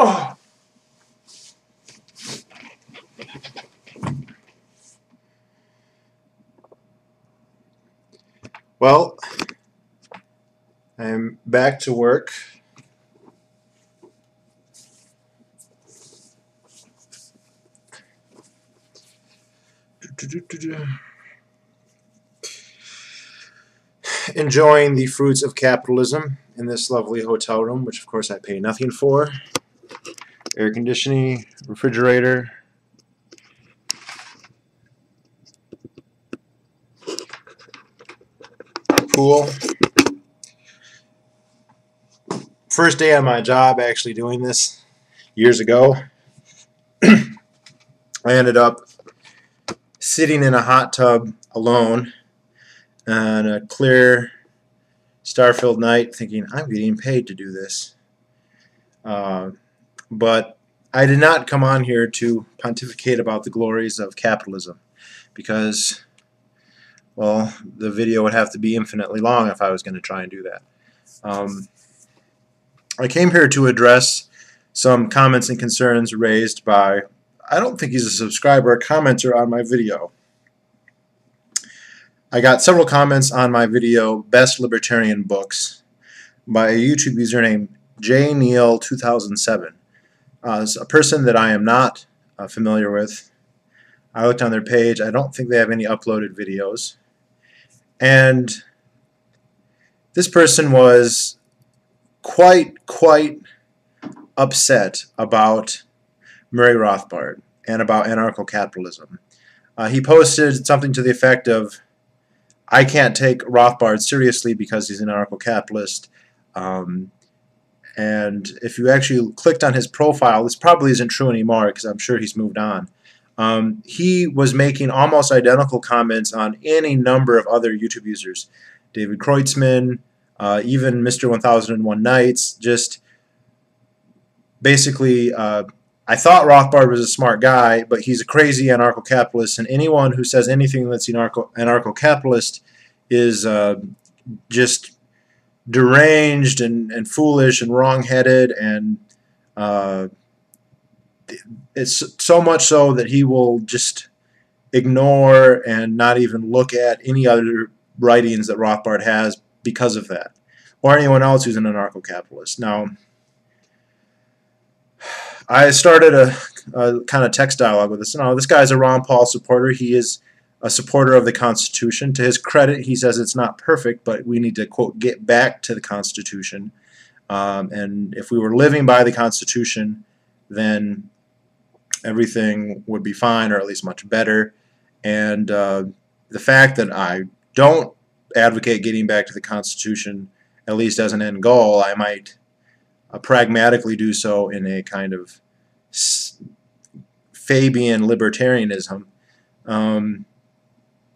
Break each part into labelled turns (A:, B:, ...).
A: Oh. Well, I'm back to work. Enjoying the fruits of capitalism in this lovely hotel room, which of course I pay nothing for. Air conditioning, refrigerator. Pool. First day on my job actually doing this years ago. I ended up sitting in a hot tub alone on a clear, star-filled night thinking, I'm getting paid to do this. But I did not come on here to pontificate about the glories of capitalism because, well, the video would have to be infinitely long if I was going to try and do that. I came here to address some comments and concerns raised by, I don't think he's a subscriber, a commenter on my video. I got several comments on my video, Best Libertarian Books, by a YouTube user named JNeil2007. It's a person that I am not familiar with. I looked on their page. I don't think they have any uploaded videos. And this person was quite upset about Murray Rothbard and about anarcho-capitalism. He posted something to the effect of, I can't take Rothbard seriously because he's an anarcho-capitalist. And if you actually clicked on his profile, this probably isn't true anymore because I'm sure he's moved on. He was making almost identical comments on any number of other YouTube users. David Kreutzmann, even Mr. 1001 Nights, just basically, I thought Rothbard was a smart guy, but he's a crazy anarcho-capitalist, and anyone who says anything that's anarcho-capitalist is just deranged and foolish and wrong-headed, and it's so much so that he will just ignore and not even look at any other writings that Rothbard has because of that, or anyone else who's an anarcho-capitalist. Now, I started a kind of text dialogue with this. No, this guy's a Ron Paul supporter. He is a supporter of the Constitution. To his credit, he says it's not perfect, but we need to, quote, get back to the Constitution. And if we were living by the Constitution, then everything would be fine, or at least much better. And the fact that I don't advocate getting back to the Constitution, at least as an end goal, I might pragmatically do so in a kind of Fabian libertarianism,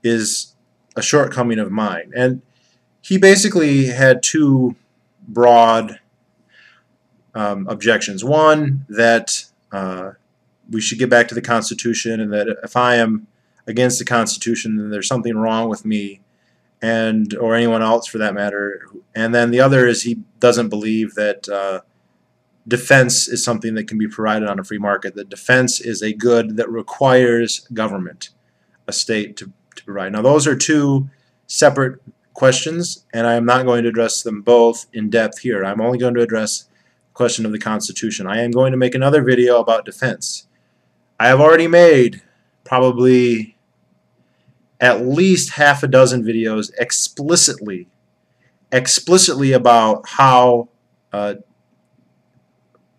A: is a shortcoming of mine. And he basically had two broad objections. One, that we should get back to the Constitution, and that if I am against the Constitution, then there's something wrong with me, and or anyone else for that matter. And then the other is he doesn't believe that defense is something that can be provided on a free market, that defense is a good that requires government, a state, to provide. Now, those are two separate questions, and I am not going to address them both in depth here. I'm only going to address the question of the Constitution. I am going to make another video about defense. I have already made probably at least half a dozen videos explicitly about how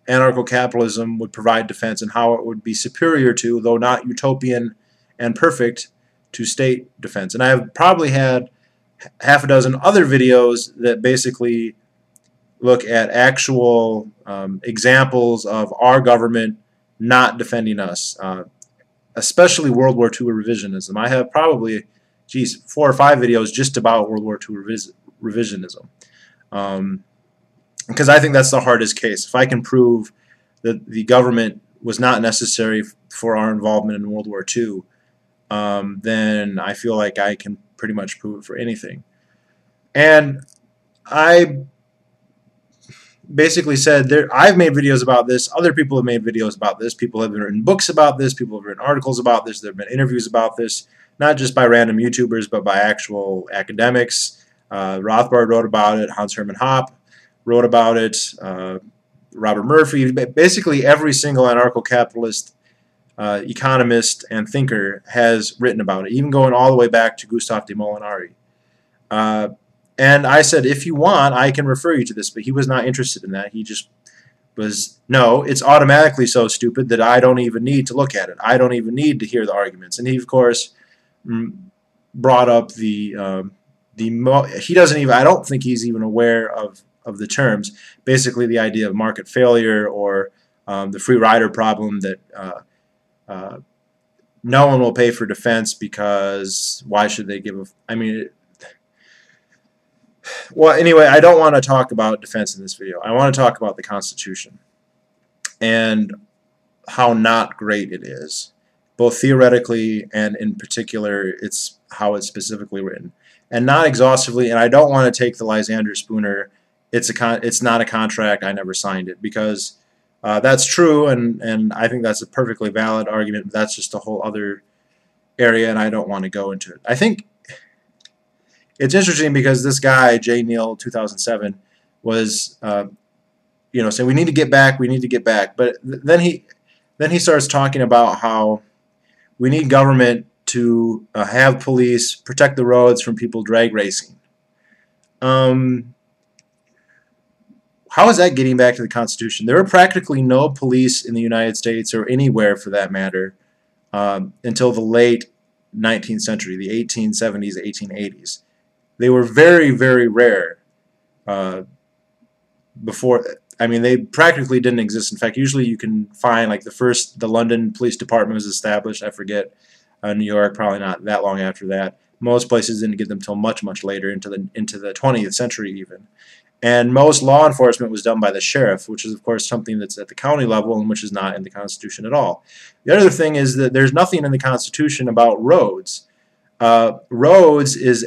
A: anarcho-capitalism would provide defense and how it would be superior to, though not utopian and perfect, to state defense. And I have probably had half a dozen other videos that basically look at actual examples of our government not defending us, especially World War II revisionism. I have probably, 4 or 5 videos just about World War II revisionism. Because I think that's the hardest case. If I can prove that the government was not necessary for our involvement in World War II, then I feel like I can pretty much prove it for anything. And basically said, I've made videos about this, other people have made videos about this, people have written books about this, people have written articles about this, there have been interviews about this, not just by random YouTubers, but by actual academics. Rothbard wrote about it, Hans Hermann Hoppe wrote about it, Robert Murphy. Basically every single anarcho-capitalist economist and thinker has written about it, even going all the way back to Gustave de Molinari. And I said, if you want, I can refer you to this, but he was not interested in that. He just was, no, it's automatically so stupid that I don't even need to look at it. I don't even need to hear the arguments. And he, of course, brought up he doesn't even, I don't think he's even aware of the terms. Basically, the idea of market failure, or the free rider problem, that no one will pay for defense because why should they give a, I mean, well, anyway, I don't want to talk about defense in this video. I want to talk about the Constitution and how not great it is, both theoretically and in particular it's how it's specifically written, and not exhaustively. And I don't want to take the Lysander Spooner, it's not a contract, I never signed it, because that's true, and I think that's a perfectly valid argument, but that's just a whole other area, and I don't want to go into it. I think it's interesting because this guy, J. Neal 2007, was you know, saying we need to get back, but then he starts talking about how we need government to have police protect the roads from people drag racing. How is that getting back to the Constitution? There were practically no police in the United States, or anywhere for that matter, until the late 19th century, the 1870s, 1880s. They were very, very rare before. I mean, they practically didn't exist. In fact, usually you can find, like, the London Police Department was established, I forget, New York, probably not that long after that. Most places didn't get them until much, much later, into the 20th century even. And most law enforcement was done by the sheriff, which is, of course, something that's at the county level and which is not in the Constitution at all. The other thing is that there's nothing in the Constitution about roads. Roads is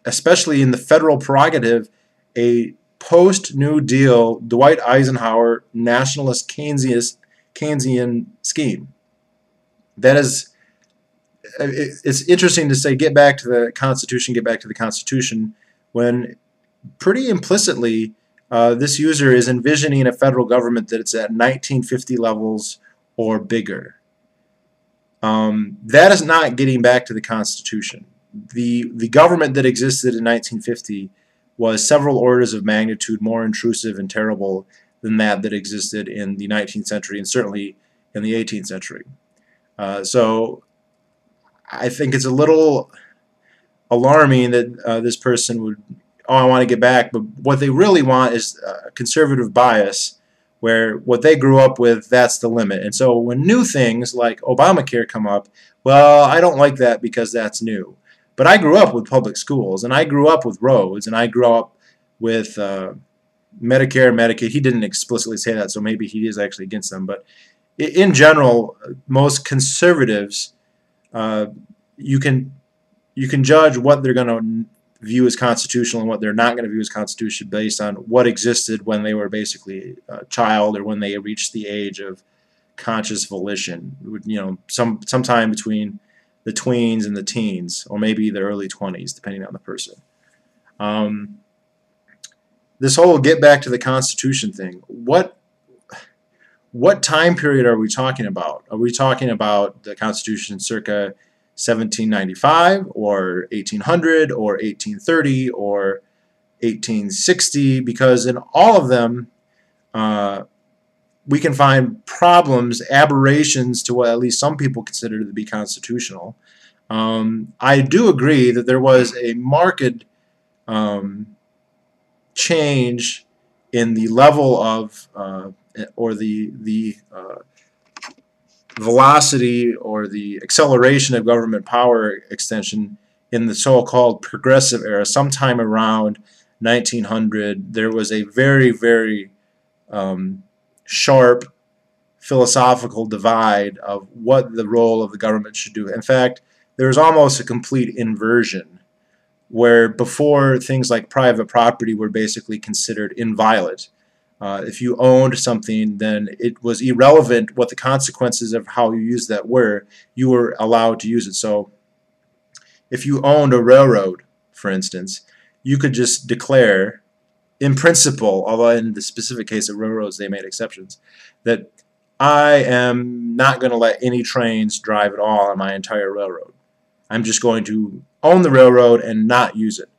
A: especially in the federal prerogative, a post-New Deal, Dwight Eisenhower nationalist Keynesian scheme. That is, it's interesting to say get back to the Constitution, when pretty implicitly this user is envisioning a federal government that it's at 1950 levels or bigger. That is not getting back to the Constitution. The government that existed in 1950 was several orders of magnitude more intrusive and terrible than that existed in the 19th century, and certainly in the 18th century. So I think it's a little alarming that this person would, oh, I want to get back, but what they really want is a conservative bias, where what they grew up with, that's the limit. And so when new things like Obamacare come up, well, I don't like that because that's new. But I grew up with public schools, and I grew up with roads, and I grew up with Medicare and Medicaid. He didn't explicitly say that, so maybe he is actually against them. But in general, most conservatives, you can judge what they're going to view as constitutional and what they're not going to view as constitutional based on what existed when they were basically a child, or when they reached the age of conscious volition. You know, sometime between the tweens and the teens, or maybe the early 20s, depending on the person. This whole get back to the Constitution thing, what time period are we talking about? Are we talking about the Constitution circa 1795 or 1800 or 1830 or 1860? Because in all of them we can find problems, aberrations to what at least some people consider to be constitutional. I do agree that there was a marked change in the level of or the velocity or the acceleration of government power extension in the so-called progressive era. Sometime around 1900, there was a very, very sharp philosophical divide of what the role of the government should do. In fact, there was almost a complete inversion where before things like private property were basically considered inviolate. If you owned something, then it was irrelevant what the consequences of how you used that were. You were allowed to use it. So if you owned a railroad, for instance, you could just declare, in principle, although in the specific case of railroads they made exceptions, that I am not going to let any trains drive at all on my entire railroad. I'm just going to own the railroad and not use it.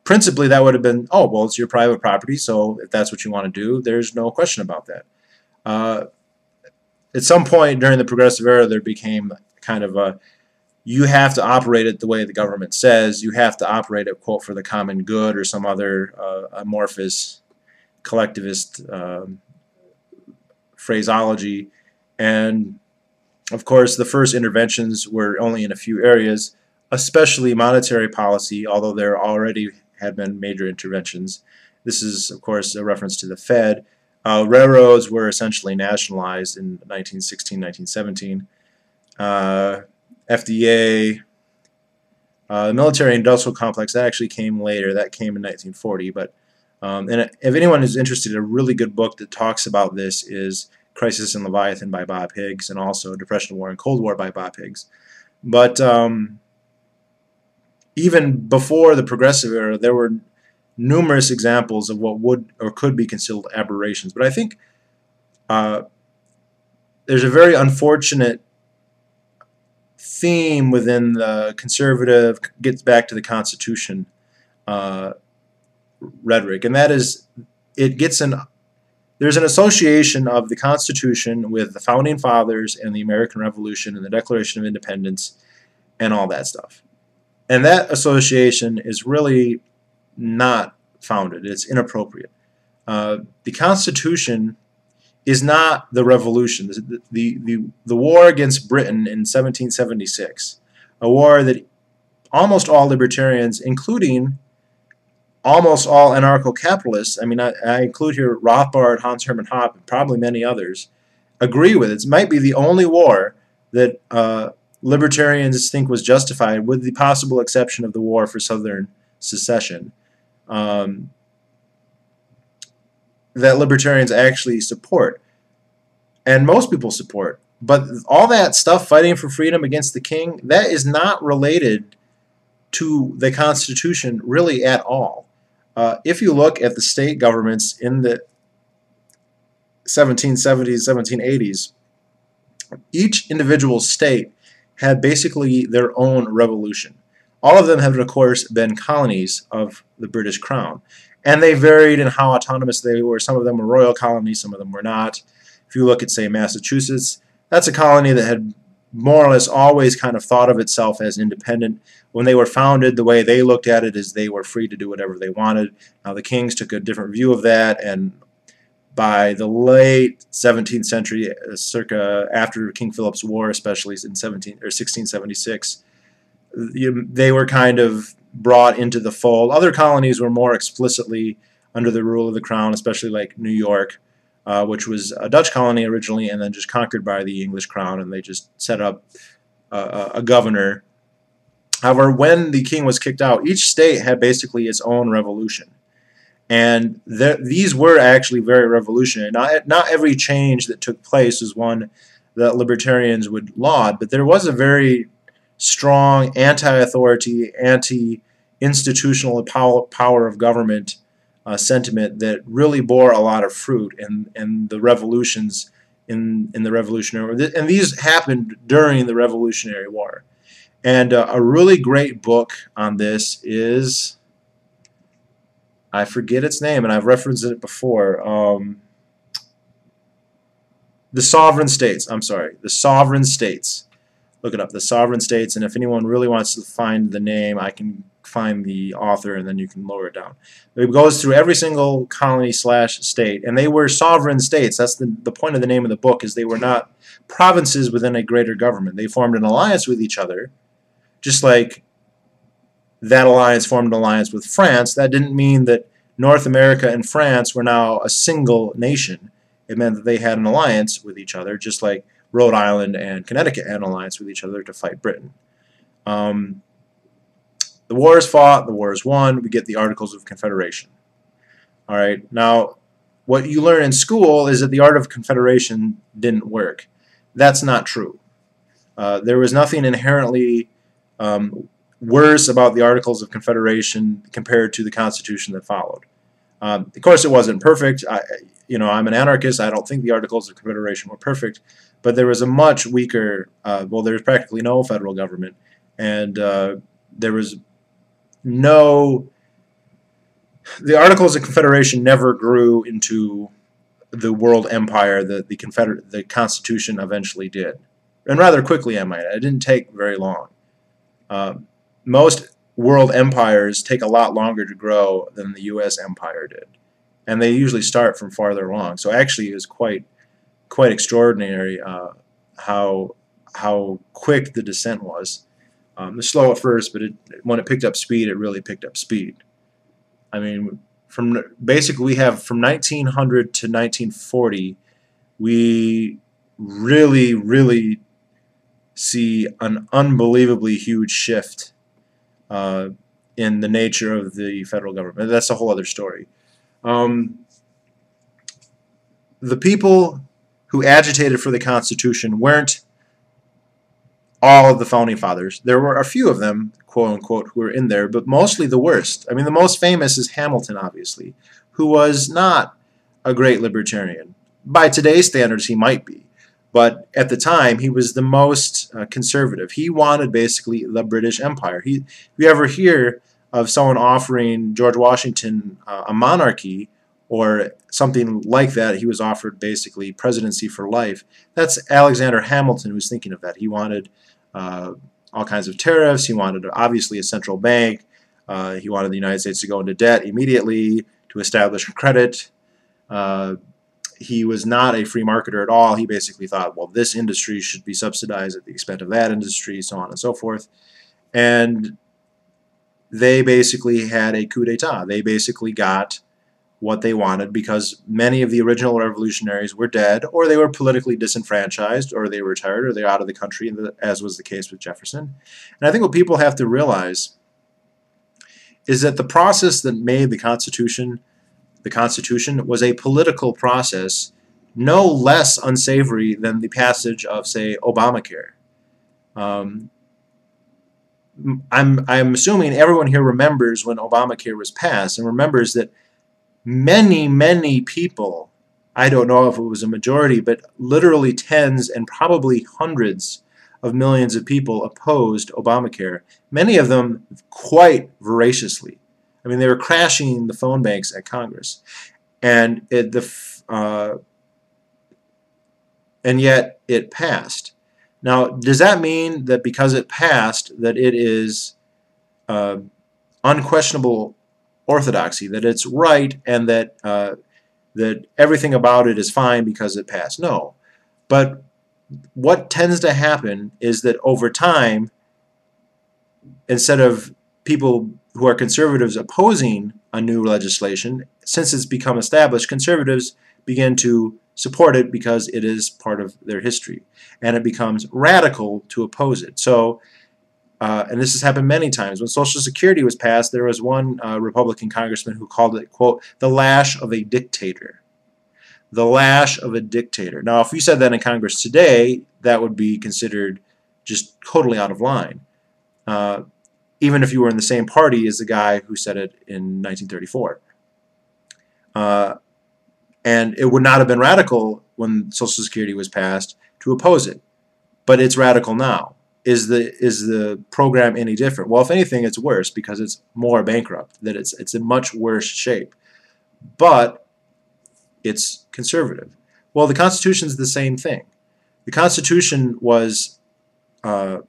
A: Principally, that would have been, oh, well, it's your private property, so if that's what you want to do, there's no question about that. At some point during the Progressive Era, there became kind of a, you have to operate it the way the government says, you have to operate it, quote, for the common good, or some other amorphous collectivist phraseology. And of course, the first interventions were only in a few areas, especially monetary policy, although there already had been major interventions. This is, of course, a reference to the Fed. Railroads were essentially nationalized in 1916, 1917. FDA, the military-industrial complex, that actually came later. That came in 1940. But and if anyone is interested, a really good book that talks about this is Crisis in Leviathan by Bob Higgs, and also Depression, War, and Cold War by Bob Higgs. But even before the Progressive Era, there were numerous examples of what would or could be considered aberrations. But I think there's a very unfortunate theme within the conservative, gets back to the Constitution rhetoric, and that is there's an association of the Constitution with the Founding Fathers and the American Revolution and the Declaration of Independence and all that stuff. And that association is really not founded. It's inappropriate. The Constitution is not the Revolution. The war against Britain in 1776, a war that almost all libertarians, including almost all anarcho-capitalists, I mean, I include here Rothbard, Hans Hermann Hoppe, and probably many others, agree with. It might be the only war that libertarians think was justified, with the possible exception of the war for Southern secession, that libertarians actually support, and most people support. But all that stuff, fighting for freedom against the king, that is not related to the Constitution really at all. If you look at the state governments in the 1770s, 1780s, each individual state had basically their own revolution. All of them have, of course, been colonies of the British Crown. And they varied in how autonomous they were. Some of them were royal colonies, some of them were not. If you look at, say, Massachusetts, that's a colony that had more or less always kind of thought of itself as independent. When they were founded, the way they looked at it is they were free to do whatever they wanted. Now, the kings took a different view of that, and by the late 17th century, circa after King Philip's War, especially in 1676, they were kind of brought into the fold. Other colonies were more explicitly under the rule of the crown, especially like New York, which was a Dutch colony originally and then just conquered by the English crown, and they just set up a governor. However, when the king was kicked out, each state had basically its own revolution. And these were actually very revolutionary. Not every change that took place was one that libertarians would laud, but there was a very strong anti-authority, anti-institutional power of government sentiment that really bore a lot of fruit in the revolutions in the Revolutionary War. And these happened during the Revolutionary War. And a really great book on this is, I forget its name, and I've referenced it before. The Sovereign States. I'm sorry, The Sovereign States. Look it up, The Sovereign States, and if anyone really wants to find the name, I can find the author, and then you can lower it down. It goes through every single colony / state, and they were sovereign states. That's the point of the name of the book, is they were not provinces within a greater government. They formed an alliance with each other, just like that alliance formed an alliance with France. That didn't mean that North America and France were now a single nation. It meant that they had an alliance with each other, just like Rhode Island and Connecticut had an alliance with each other to fight Britain. The war is fought, the war is won, we get the Articles of Confederation. All right, now what you learn in school is that the Art of Confederation didn't work. That's not true. There was nothing inherently worse about the Articles of Confederation compared to the Constitution that followed. Of course, it wasn't perfect. I'm an anarchist. I don't think the Articles of Confederation were perfect, but there was a much weaker, well, there was practically no federal government, and there was no, the Articles of Confederation never grew into the world empire that the Constitution eventually did. And rather quickly, I might add. It didn't take very long. Most world empires take a lot longer to grow than the U.S. empire did. And they usually start from farther along. So actually it was quite extraordinary how quick the descent was. It was slow at first, but when it picked up speed, it really picked up speed. I mean, basically we have from 1900 to 1940, we really see an unbelievably huge shift in the nature of the federal government. That's a whole other story. The people who agitated for the Constitution weren't all of the Founding Fathers. There were a few of them, quote unquote, who were in there, but mostly the worst. I mean, the most famous is Hamilton, obviously, who was not a great libertarian. By today's standards, he might be. But at the time, he was the most conservative. He wanted basically the British Empire. If you ever hear of someone offering George Washington a monarchy or something like that, he was offered basically presidency for life. That's Alexander Hamilton who's thinking of that. He wanted all kinds of tariffs. He wanted, obviously, a central bank. He wanted the United States to go into debt immediately to establish credit. He was not a free marketer at all. He basically thought, well, this industry should be subsidized at the expense of that industry, so on and so forth. And they basically had a coup d'etat. They basically got what they wanted because many of the original revolutionaries were dead, or they were politically disenfranchised, or they were retired, or they were out of the country, as was the case with Jefferson. And I think what people have to realize is that the process that made the Constitution was a political process no less unsavory than the passage of, say, Obamacare. I'm assuming everyone here remembers when Obamacare was passed and remembers that many people, I don't know if it was a majority, but literally tens and probably hundreds of millions of people opposed Obamacare, many of them quite voraciously. I mean, they were crashing the phone banks at Congress, and yet it passed. Now, does that mean that because it passed that it is unquestionable orthodoxy, that it's right, and that that everything about it is fine because it passed? No. But what tends to happen is that over time, instead of people who are conservatives opposing a new legislation, since it's become established, conservatives begin to support it because it is part of their history, and it becomes radical to oppose it. So, and this has happened many times. When Social Security was passed, there was one Republican congressman who called it, quote, the lash of a dictator. The lash of a dictator. Now, if you said that in Congress today, that would be considered just totally out of line. Even if you were in the same party as the guy who said it in 1934. And it would not have been radical when Social Security was passed to oppose it. But it's radical now. Is the program any different? Well, if anything, it's worse because it's more bankrupt, that it's in much worse shape. But it's conservative. Well, the Constitution is the same thing. The Constitution was a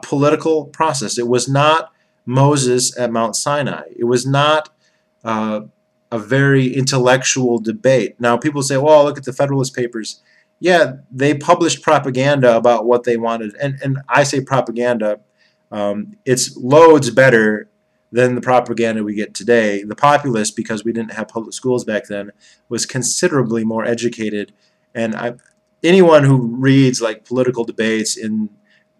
A: political process. It was not Moses at Mount Sinai. It was not a very intellectual debate. Now, people say, well, look at the Federalist Papers. Yeah, they published propaganda about what they wanted. And I say propaganda, it's loads better than the propaganda we get today. The populace, because we didn't have public schools back then, was considerably more educated. And anyone who reads like political debates in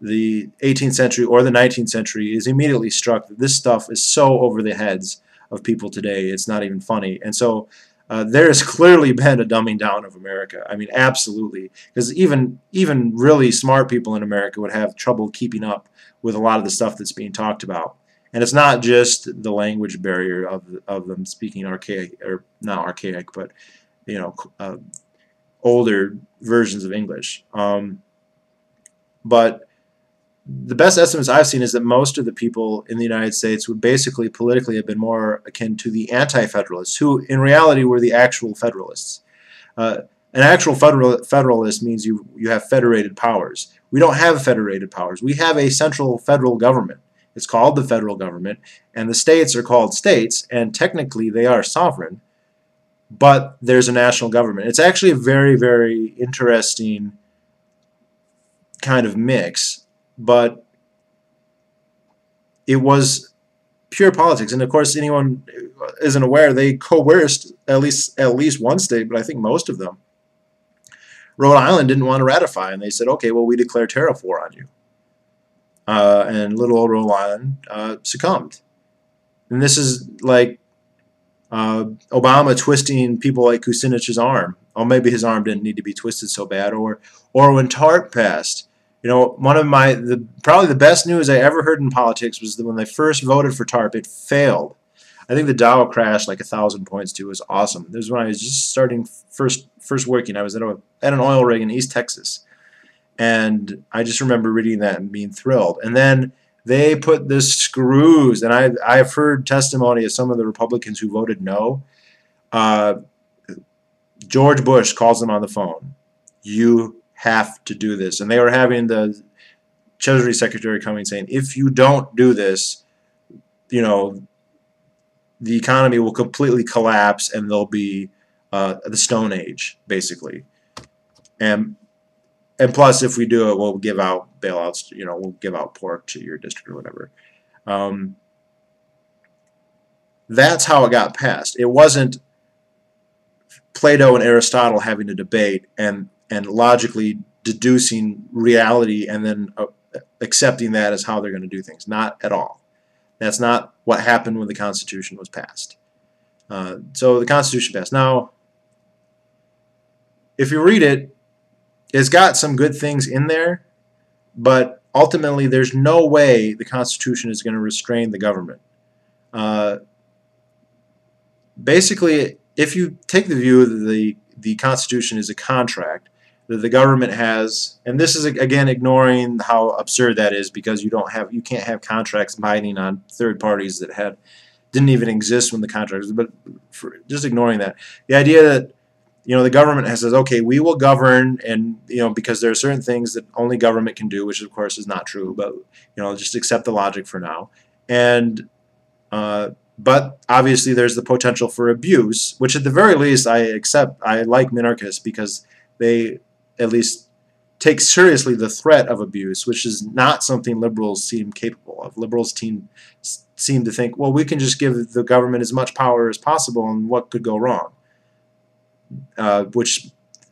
A: the 18th century or the 19th century is immediately struck that this stuff is so over the heads of people today, it's not even funny. And so there has clearly been a dumbing down of America. I mean, absolutely. Because even really smart people in America would have trouble keeping up with a lot of the stuff that's being talked about. And it's not just the language barrier of them speaking archaic, or not archaic, but older versions of English. But the best estimates I've seen is that most of the people in the United States would basically politically have been more akin to the anti-federalists, who in reality were the actual federalists. An actual federalist means you have federated powers. We don't have federated powers. We have a central federal government. It's called the federal government, and the states are called states, and technically they are sovereign, but there's a national government. It's actually a very, very interesting kind of mix, but it was pure politics. And of course, anyone isn't aware, they coerced at least one state, but I think most of them. Rhode Island didn't want to ratify, and they said, okay, well, we declare tariff war on you. And little old Rhode Island succumbed. And this is like Obama twisting people like Kucinich's arm. Oh, maybe his arm didn't need to be twisted so bad. Or when TARP passed. One of probably the best news I ever heard in politics was that when they first voted for TARP, it failed. I think the Dow crashed like 1,000 points too. It was awesome. This was when I was just starting first working. I was at an oil rig in East Texas. And I just remember reading that and being thrilled. And then they put the screws, and I've heard testimony of some of the Republicans who voted no. George Bush calls them on the phone. You have to do this. And they were having the Treasury Secretary coming saying, if you don't do this, the economy will completely collapse and there'll be the Stone Age, basically. And plus, if we do it, we'll give out bailouts, we'll give out pork to your district or whatever. That's how it got passed. It wasn't Plato and Aristotle having a debate and logically deducing reality and then accepting that as how they're going to do things. Not at all. That's not what happened when the Constitution was passed. So the Constitution passed. Now, if you read it, it's got some good things in there, but ultimately there's no way the Constitution is going to restrain the government. Basically, if you take the view that the Constitution is a contract that the government has, and this is again ignoring how absurd that is, because you can't have contracts binding on third parties that didn't even exist when the contract was, but just ignoring that, the idea that the government says, okay, we will govern, and because there are certain things that only government can do, which of course is not true, but just accept the logic for now. And but obviously there's the potential for abuse, which at the very least I like minarchists because they at least take seriously the threat of abuse, which is not something liberals seem capable of. Liberals seem to think, well, we can just give the government as much power as possible, and what could go wrong?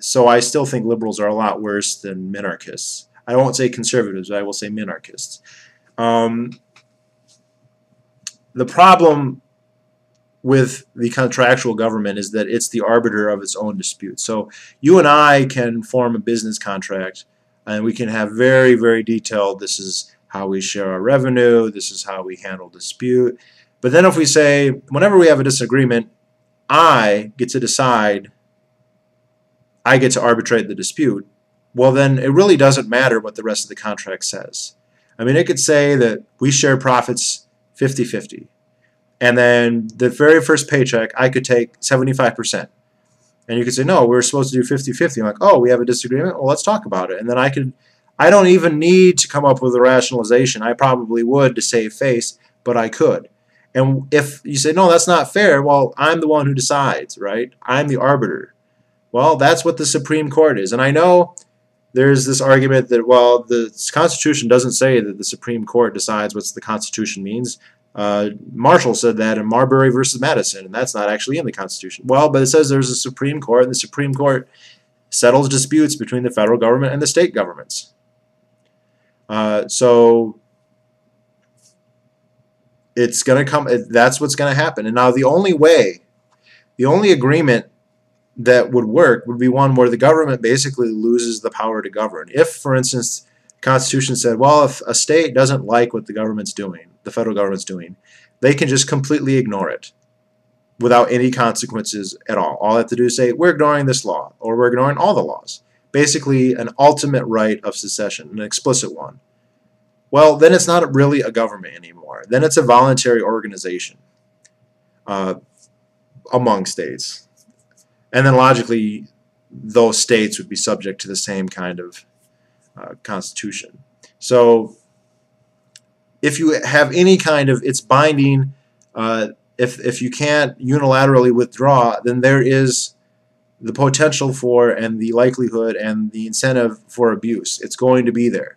A: So I still think liberals are a lot worse than minarchists. I won't say conservatives, but I will say minarchists. The problem with the contractual government is that it's the arbiter of its own disputes. So you and I can form a business contract, and we can have very, very detailed, this is how we share our revenue, this is how we handle dispute. But then if we say, whenever we have a disagreement, I get to decide, I get to arbitrate the dispute, well then it really doesn't matter what the rest of the contract says. I mean, it could say that we share profits 50-50, and then the very first paycheck I could take 75%. And you could say, no, we're supposed to do 50-50. I'm like, oh, we have a disagreement? Well, let's talk about it. And then I don't even need to come up with a rationalization. I probably would to save face, but I could. And if you say, no, that's not fair, well, I'm the one who decides, right? I'm the arbiter. Well, that's what the Supreme Court is. And I know there's this argument that, well, the Constitution doesn't say that the Supreme Court decides what the Constitution means. Marshall said that in Marbury versus Madison, and that's not actually in the Constitution. Well, but it says there's a Supreme Court, and the Supreme Court settles disputes between the federal government and the state governments. So it's going to come. That's what's going to happen. And now the only agreement that would work would be one where the government basically loses the power to govern. If, for instance, the Constitution said, well, if a state doesn't like what the government's doing, the federal government's doing, they can just completely ignore it without any consequences at all. All they have to do is say, we're ignoring this law, or we're ignoring all the laws. Basically, an ultimate right of secession, an explicit one. Well, then it's not really a government anymore. Then it's a voluntary organization among states. And then logically, those states would be subject to the same kind of constitution. So if you have any kind of, it's binding, if you can't unilaterally withdraw, then there is the potential for and the likelihood and the incentive for abuse. It's going to be there.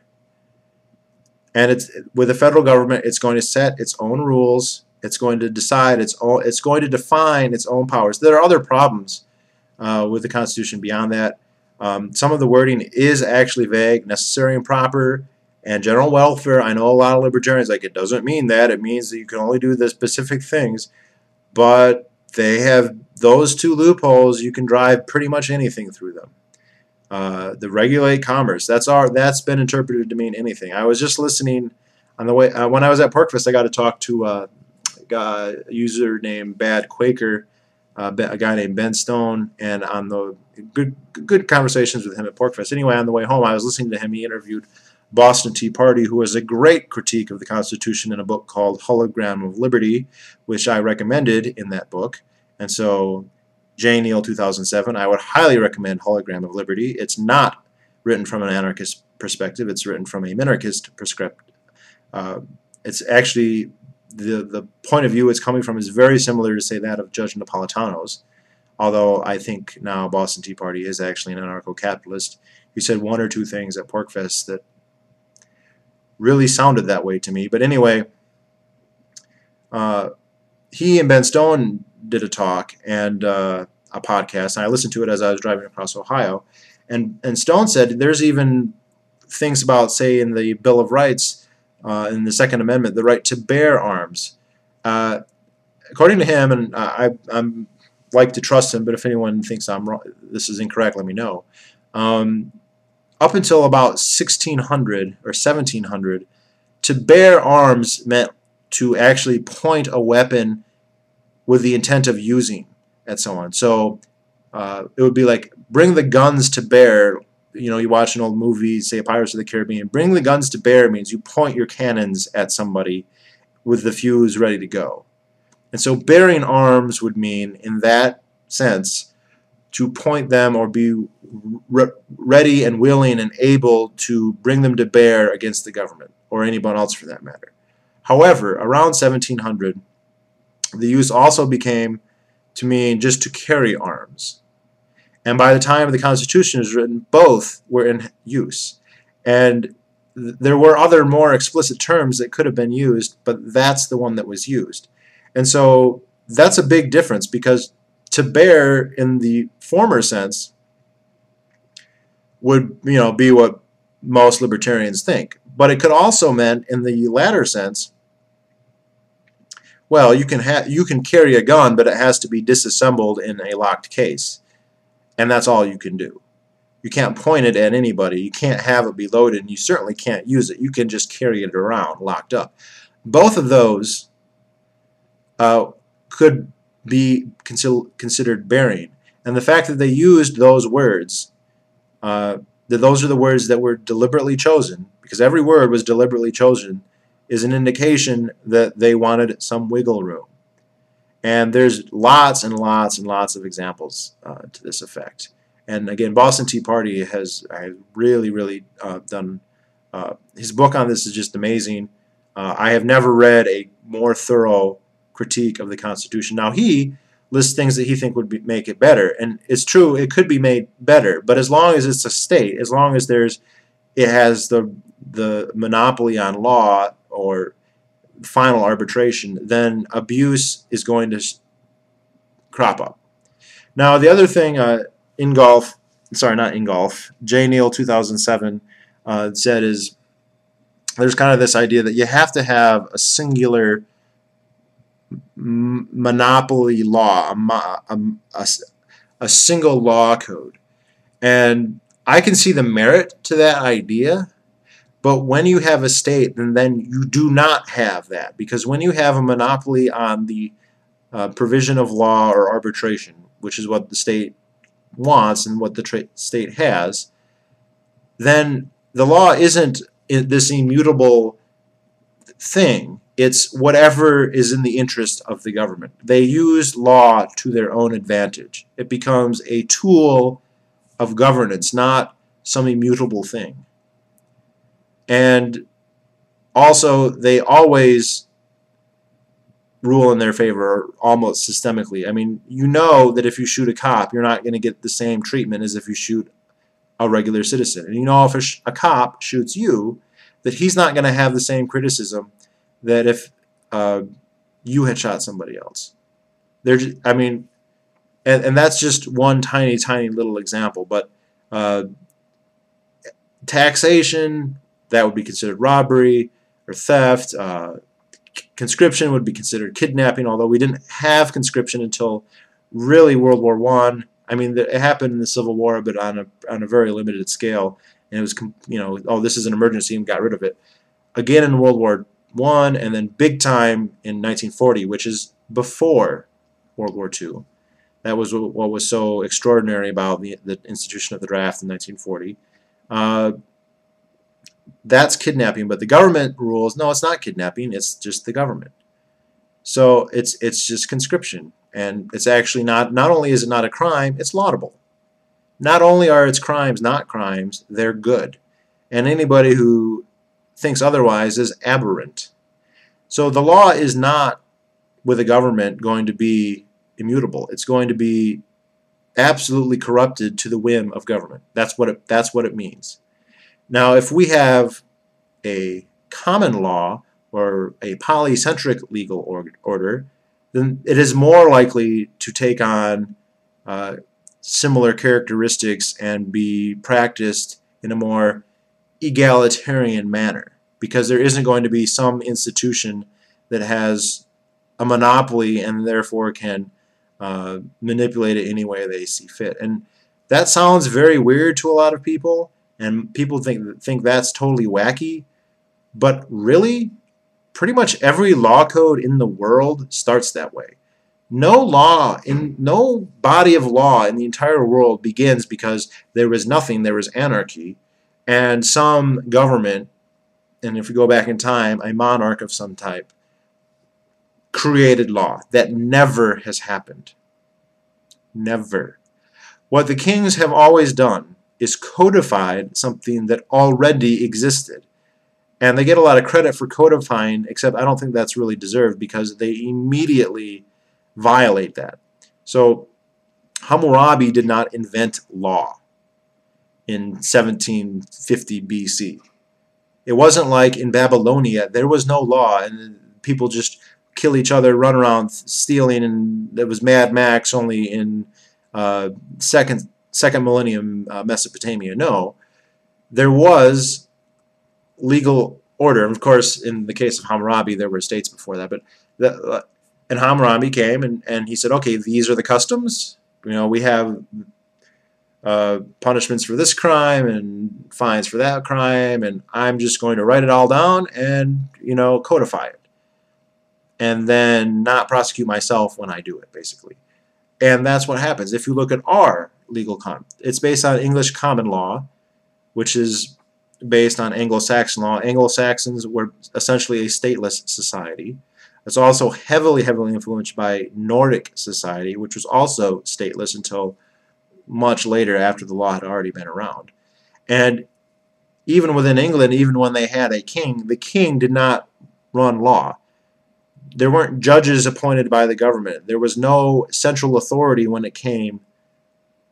A: And it's with the federal government, it's going to set its own rules. It's going to decide its own. It's going to define its own powers. There are other problems with the Constitution beyond that. Some of the wording is actually vague. Necessary and proper and general welfare. I know a lot of libertarians like it doesn't mean that. It means that you can only do the specific things. But they have those two loopholes. You can drive pretty much anything through them. The regulate commerce. That's been interpreted to mean anything. I was just listening on the way when I was at PorcFest. I got to talk to a user named Bad Quaker, a guy named Ben Stone, and on the good conversations with him at PorcFest. Anyway, on the way home, I was listening to him. He interviewed Boston Tea Party, who has a great critique of the Constitution in a book called Hologram of Liberty, which I recommended in that book. And so, J. Neal 2007, I would highly recommend Hologram of Liberty. It's not written from an anarchist perspective. It's written from a minarchist perspective. It's actually, the point of view it's coming from is very similar to, say, that of Judge Napolitano's, although I think now Boston Tea Party is actually an anarcho-capitalist. He said one or two things at PorcFest that really sounded that way to me. But anyway, he and Ben Stone did a talk and a podcast, and I listened to it as I was driving across Ohio. And Stone said there's even things about, say, in the Bill of Rights, in the Second Amendment, the right to bear arms. According to him, and I'm like to trust him, but if anyone thinks I'm wrong, this is incorrect, let me know. Up until about 1600 or 1700, to bear arms meant to actually point a weapon with the intent of using at someone. So it would be like, bring the guns to bear. You know, you watch an old movie, say Pirates of the Caribbean. Bring the guns to bear means you point your cannons at somebody with the fuse ready to go. And so bearing arms would mean, in that sense, to point them or be ready and willing and able to bring them to bear against the government, or anyone else for that matter. However, around 1700, the use also became to mean just to carry arms. And by the time the Constitution was written, both were in use. And there were other more explicit terms that could have been used, but that's the one that was used. And so that's a big difference, because to bear in the former sense would, you know, be what most libertarians think. But it could also mean, in the latter sense, well, you can carry a gun, but it has to be disassembled in a locked case. And that's all you can do. You can't point it at anybody. You can't have it be loaded, and you certainly can't use it. You can just carry it around locked up. Both of those could be considered bearing. And the fact that they used those words, that those are the words that were deliberately chosen, because every word was deliberately chosen, is an indication that they wanted some wiggle room. And there's lots and lots and lots of examples to this effect. And again, Boston Tea Party has really done, his book on this is just amazing. I have never read a more thorough critique of the Constitution. Now, he lists things that he think would make it better, and it's true, it could be made better, but as long as it's a state, as long as it has the monopoly on law or final arbitration, then abuse is going to crop up. Now, the other thing, J. Neal 2007 said is, there's kind of this idea that you have to have a singular monopoly law, a single law code. And I can see the merit to that idea, but when you have a state, then you do not have that, because when you have a monopoly on the provision of law or arbitration, which is what the state wants and what the state has, then the law isn't this immutable thing. It's whatever is in the interest of the government. They use law to their own advantage. It becomes a tool of governance, not some immutable thing. And also, they always rule in their favor, almost systemically. I mean, you know that if you shoot a cop, you're not going to get the same treatment as if you shoot a regular citizen. And you know if a cop shoots you, that he's not going to have the same criticism that if you had shot somebody else. I mean, and that's just one tiny, tiny little example. But taxation, that would be considered robbery or theft. Conscription would be considered kidnapping, although we didn't have conscription until really World War I. I mean, it happened in the Civil War, but on a very limited scale. And it was, you know, oh, this is an emergency, and got rid of it. Again in World War I, and then big time in 1940, which is before World War II. That was what was so extraordinary about the institution of the draft in 1940. That's kidnapping, but the government rules, no, it's not kidnapping, it's just the government. So it's just conscription, and it's actually not only is it not a crime, it's laudable. Not only are its crimes not crimes, they're good. And anybody who thinks otherwise is aberrant. So the law is not, with a government, going to be immutable. It's going to be absolutely corrupted to the whim of government. That's what it means. Now, if we have a common law or a polycentric legal order, then it is more likely to take on similar characteristics and be practiced in a more egalitarian manner, because there isn't going to be some institution that has a monopoly and therefore can manipulate it any way they see fit. And that sounds very weird to a lot of people, and people think that's totally wacky, but really, pretty much every law code in the world starts that way. No body of law in the entire world begins because there was nothing, there was anarchy, and some government, and if we go back in time, a monarch of some type, created law. That never has happened. Never. What the kings have always done is codified something that already existed. And they get a lot of credit for codifying, except I don't think that's really deserved, because they immediately violate that. So Hammurabi did not invent law in 1750 BC. It wasn't like in Babylonia, there was no law, and people just kill each other, run around stealing, and there was Mad Max only in second millennium Mesopotamia. No, there was legal order. And of course, in the case of Hammurabi, there were states before that. But and Hammurabi came and he said, okay, these are the customs. You know, we have punishments for this crime and fines for that crime, and I'm just going to write it all down and, you know, codify it, and then not prosecute myself when I do it, basically. And that's what happens. If you look at our legal it's based on English common law, which is based on Anglo-Saxon law. Anglo-Saxons were essentially a stateless society. It's also heavily, heavily influenced by Nordic society, which was also stateless until much later, after the law had already been around. And even within England, even when they had a king, the king did not run law. There weren't judges appointed by the government. There was no central authority when it came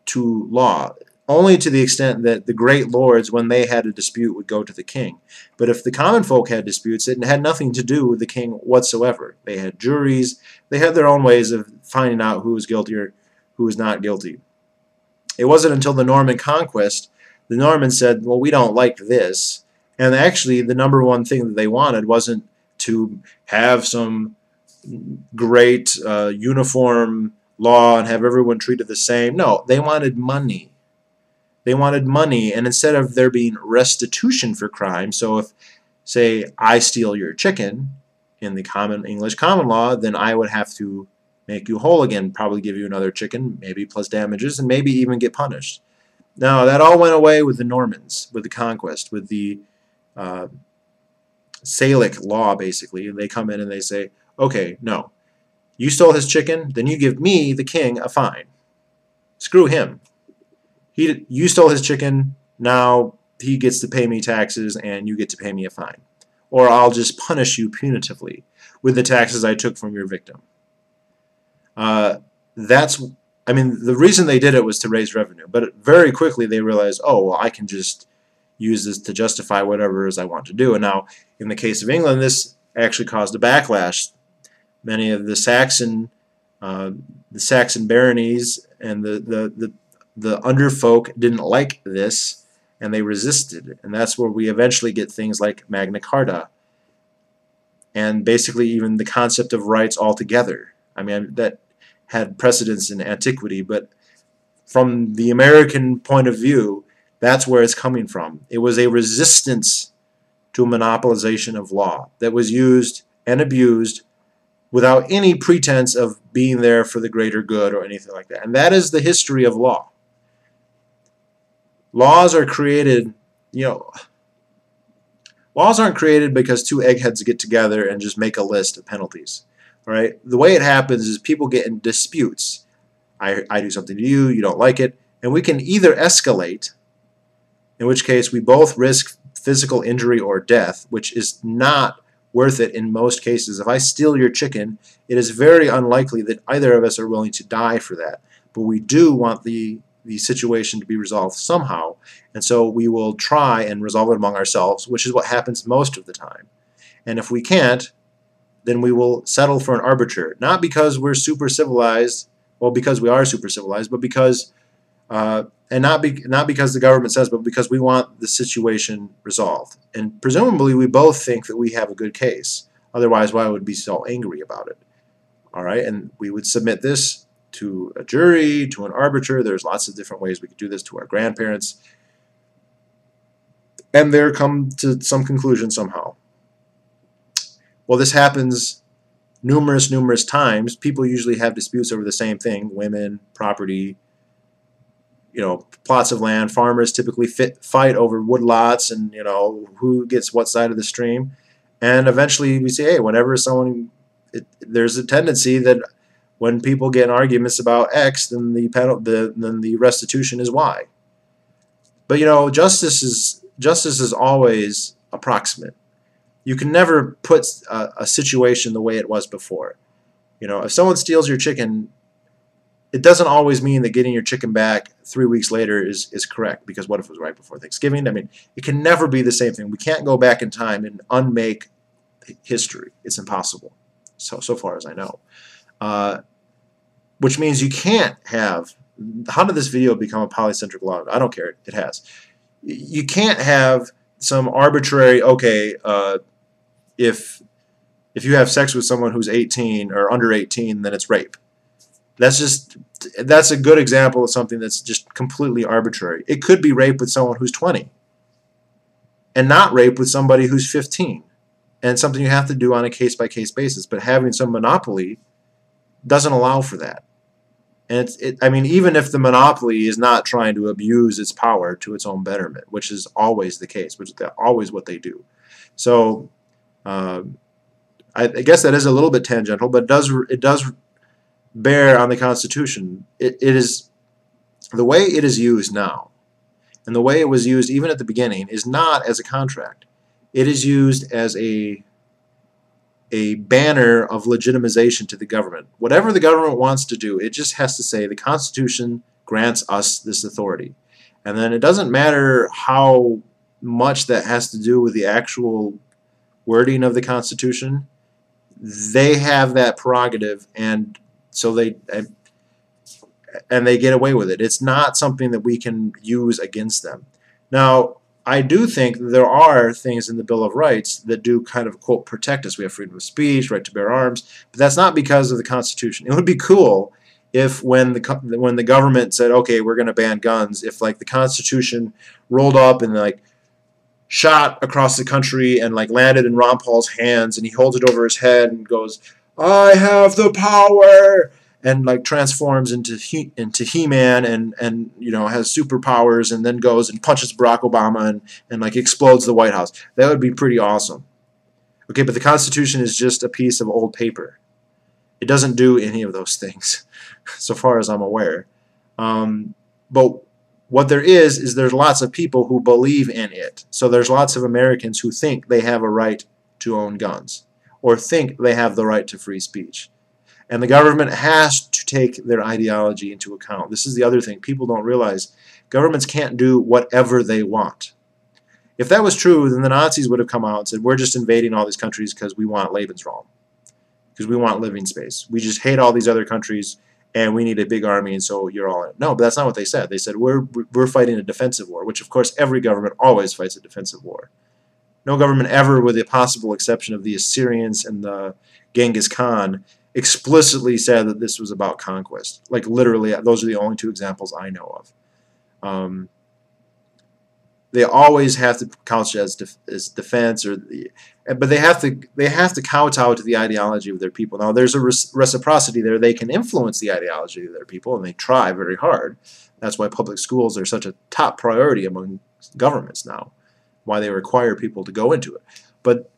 A: to law, only to the extent that the great lords, when they had a dispute, would go to the king. But if the common folk had disputes, it had nothing to do with the king whatsoever. They had juries. They had their own ways of finding out who was guilty or who was not guilty. It wasn't until the Norman conquest the Normans said, well, we don't like this, And actually, the number one thing that they wanted wasn't to have some great uniform law and have everyone treated the same. No, they wanted money. They wanted money, and instead of there being restitution for crime, so if, say, I steal your chicken in the common English common law, then I would have to make you whole again, probably give you another chicken, maybe plus damages, and maybe even get punished. Now, that all went away with the Normans, with the conquest, with the Salic law, basically. They come in and they say, okay, no, you stole his chicken, then you give me, the king, a fine. Screw him. You stole his chicken, now he gets to pay me taxes and you get to pay me a fine. Or I'll just punish you punitively with the taxes I took from your victim. The reason they did it was to raise revenue, but very quickly they realized, oh, well, I can just use this to justify whatever it is I want to do. And now, in the case of England, this actually caused a backlash. Many of the Saxon baronies and the underfolk didn't like this, and they resisted. And that's where we eventually get things like Magna Carta, and basically even the concept of rights altogether. I mean, that had precedence in antiquity, but from the American point of view, that's where it's coming from. It was a resistance to a monopolization of law that was used and abused without any pretense of being there for the greater good or anything like that. And that is the history of law. Laws are created, laws aren't created because two eggheads get together and just make a list of penalties. All right? The way it happens is people get in disputes. I do something to you, you don't like it, and we can either escalate, in which case we both risk physical injury or death, which is not worth it in most cases. If I steal your chicken, it is very unlikely that either of us are willing to die for that. But we do want the situation to be resolved somehow, and so we will try and resolve it among ourselves, which is what happens most of the time. And if we can't, then we will settle for an arbiter, not because we're super civilized, well, because we are super civilized, but because not because the government says, but because we want the situation resolved. And presumably we both think that we have a good case. Otherwise, why would we be so angry about it? All right, and we would submit this to a jury, to an arbiter. There's lots of different ways we could do this, to our grandparents. And there come to some conclusion somehow. Well, this happens numerous times. People usually have disputes over the same thing: women, property, plots of land. Farmers typically fight over woodlots and, who gets what side of the stream. And eventually we say, hey, whenever there's a tendency that when people get in arguments about X, then the restitution is Y. But, justice is always approximate. You can never put a situation the way it was before. If someone steals your chicken, it doesn't always mean that getting your chicken back 3 weeks later is correct, because what if it was right before Thanksgiving? I mean, it can never be the same thing. We can't go back in time and unmake history. It's impossible, so far as I know. Which means you can't have, how did this video become a polycentric law? I don't care, it has. You can't have some arbitrary, okay, if you have sex with someone who's 18 or under 18, then it's rape. That's a good example of something that's just completely arbitrary. It could be rape with someone who's 20 and not rape with somebody who's 15, and something you have to do on a case-by-case basis. But having some monopoly doesn't allow for that. And I mean, even if the monopoly is not trying to abuse its power to its own betterment, which is always the case, which is always what they do. So I guess that is a little bit tangential, but it does bear on the Constitution. It is the way it is used now, and the way it was used even at the beginning, is not as a contract. It is used as a banner of legitimization to the government. Whatever the government wants to do, it just has to say the Constitution grants us this authority. And then it doesn't matter how much that has to do with the actual wording of the Constitution. They have that prerogative, and so they get away with it. It's not something that we can use against them. Now, I do think there are things in the Bill of Rights that do kind of, quote, protect us. We have freedom of speech, right to bear arms, but that's not because of the Constitution. It would be cool if when the government said, okay, we're going to ban guns, if like the Constitution rolled up and like shot across the country and like landed in Ron Paul's hands, and he holds it over his head and goes, I have the power, and like transforms into He-Man and you know, has superpowers, and then goes and punches Barack Obama and like explodes the White House. That would be pretty awesome. Okay, but the Constitution is just a piece of old paper. It doesn't do any of those things, so far as I'm aware. But what there is there's lots of people who believe in it. So there's lots of Americans who think they have a right to own guns, or think they have the right to free speech. And the government has to take their ideology into account. This is the other thing. People don't realize governments can't do whatever they want. If that was true, then the Nazis would have come out and said, we're just invading all these countries because we want Lebensraum, because we want living space. We just hate all these other countries, and we need a big army, and so you're all in it. No, but that's not what they said. They said, we're fighting a defensive war, which, of course, every government always fights a defensive war. No government ever, with the possible exception of the Assyrians and the Genghis Khan, explicitly said that this was about conquest. Like, literally, those are the only two examples I know of. They always have to couch as defense, but they have to kowtow to the ideology of their people. Now, there's a reciprocity there. They can influence the ideology of their people, and they try very hard. That's why public schools are such a top priority among governments now, why they require people to go into it. But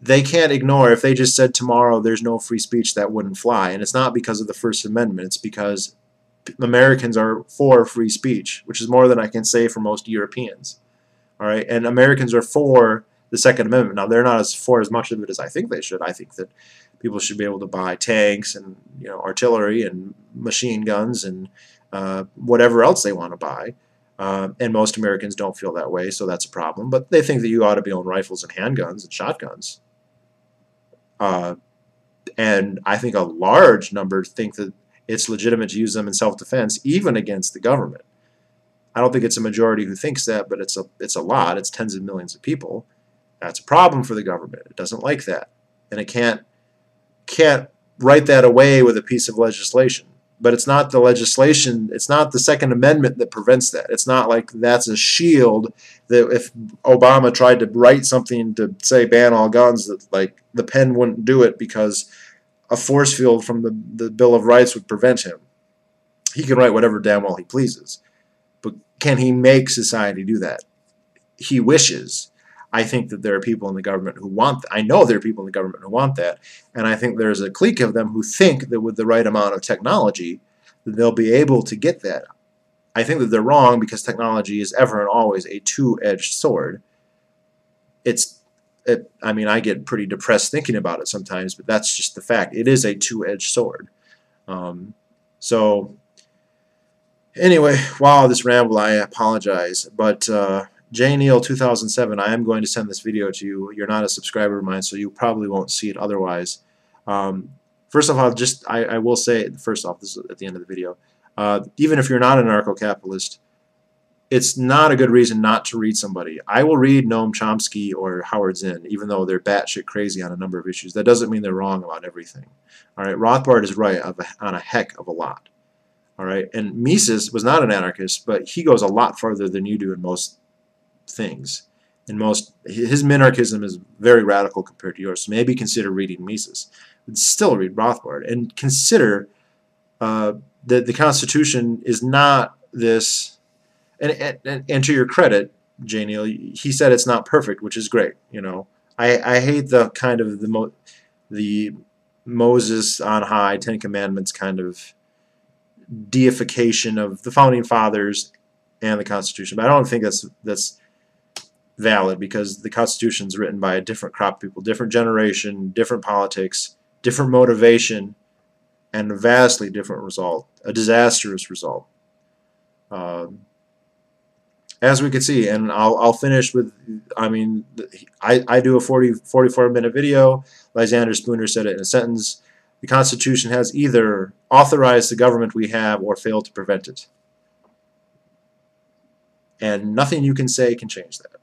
A: they can't ignore, if they just said tomorrow there's no free speech, that wouldn't fly. And it's not because of the First Amendment. It's because Americans are for free speech, which is more than I can say for most Europeans. All right, and Americans are for the Second Amendment. Now, they're not for as much of it as I think they should. I think that people should be able to buy tanks and, you know, artillery and machine guns and whatever else they want to buy. And most Americans don't feel that way, so that's a problem. But they think that you ought to be owning rifles and handguns and shotguns. And I think a large number think that it's legitimate to use them in self-defense, even against the government. I don't think it's a majority who thinks that, but it's a lot. It's tens of millions of people. That's a problem for the government. It doesn't like that, and it can't write that away with a piece of legislation. But it's not the legislation, it's not the Second Amendment that prevents that. It's not like that's a shield that if Obama tried to write something to say ban all guns, that like the pen wouldn't do it because a force field from the Bill of Rights would prevent him. He can write whatever damn well he pleases. But can he make society do that? He wishes. I think that there are people in the government who want that. I know there are people in the government who want that. And I think there's a clique of them who think that with the right amount of technology, that they'll be able to get that. I think that they're wrong, because technology is ever and always a two-edged sword. I mean, I get pretty depressed thinking about it sometimes, but that's just the fact. It is a two-edged sword. So, anyway, wow, this ramble, I apologize. But JNeil 2007, I am going to send this video to you. You're not a subscriber of mine, so you probably won't see it otherwise. First off, I will say, first off, this is at the end of the video, even if you're not an anarcho-capitalist, it's not a good reason not to read somebody. I will read Noam Chomsky or Howard Zinn, even though they're batshit crazy on a number of issues. That doesn't mean they're wrong about everything. All right, Rothbard is right on a heck of a lot. All right, and Mises was not an anarchist, but he goes a lot farther than you do in most things. His minarchism is very radical compared to yours. So maybe consider reading Mises, but still read Rothbard, and consider that the Constitution is not this. And to your credit, JNeil, he said it's not perfect, which is great. You know, I hate the kind of the Moses on high, Ten Commandments kind of deification of the Founding Fathers and the Constitution. But I don't think that's valid, because the Constitution is written by a different crop of people, different generation, different politics, different motivation, and a vastly different result, a disastrous result. As we can see, and I'll finish with, I mean, I do a 44-minute video. Lysander Spooner said it in a sentence. The Constitution has either authorized the government we have or failed to prevent it. and nothing you can say can change that.